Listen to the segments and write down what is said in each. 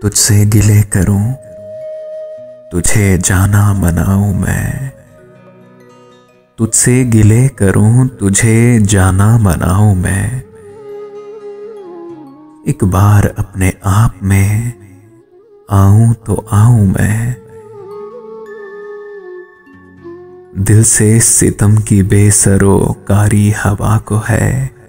तुझसे गिले करूं, तुझे जाना मनाऊं मैं। तुझसे गिले करूं, तुझे जाना मनाऊं मैं। एक बार अपने आप में आऊं तो आऊं मैं। दिल से सितम की बेसरोकारी हवा को है।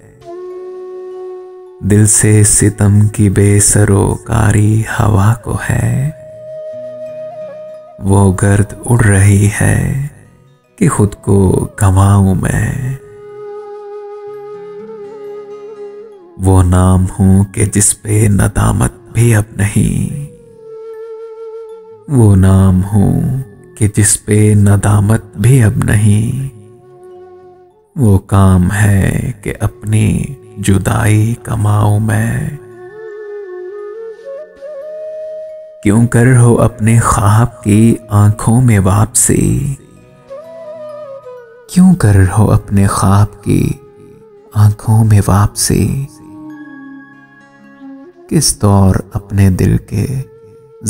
दिल से सितम की बेसरोकारी हवा को है। वो गर्द उड़ रही है कि खुद को गंवाऊं मैं। वो नाम हूं कि जिस पे नदामत भी अब नहीं। वो नाम हूं कि जिस पे नदामत भी अब नहीं। वो काम है कि अपनी जुदाई कमाऊं मैं। क्यों कर हो अपने ख्वाब की आंखों में वापसी। क्यों कर हो अपने ख्वाब की आंखों में वापसी। किस दौर अपने दिल के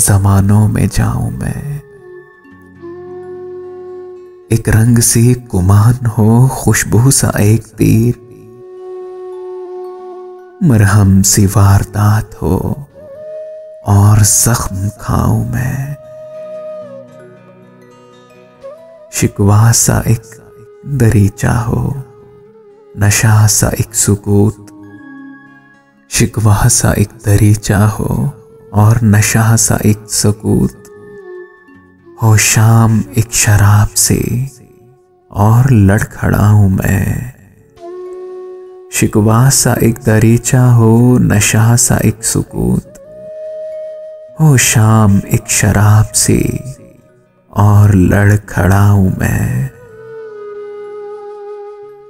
जमानों में जाऊं मैं। एक रंग सी गुमान हो, खुशबू सा एक तीर। मरहम सी वारदात हो और जख्म खाऊं मैं। शिकवा सा एक दरीचा हो, नशा सा एक सुकूत। शिकवा सा एक दरीचा हो और नशा सा एक सुकूत। हो शाम एक शराब से और लड़खड़ाऊं मैं। शिकवा सा एक दरीचा हो, नशा सा एक सुकूत। हो शाम एक शराब से और लड़खड़ाऊं मैं।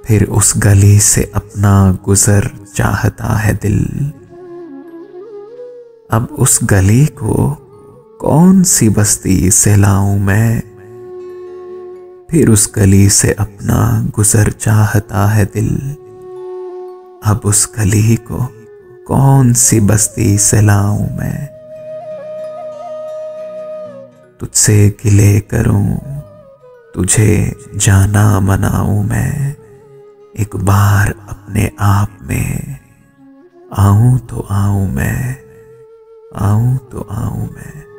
फिर उस गली से अपना गुजर चाहता है दिल। अब उस गली को कौन सी बस्ती से लाऊं मैं। फिर उस गली से अपना गुजर चाहता है दिल। अब उस गली को कौन सी बस्ती से लाऊं मैं। तुझसे गिले करूं, तुझे जाना मनाऊं मैं। एक बार अपने आप में आऊं तो आऊं मैं। आऊं तो आऊं मैं।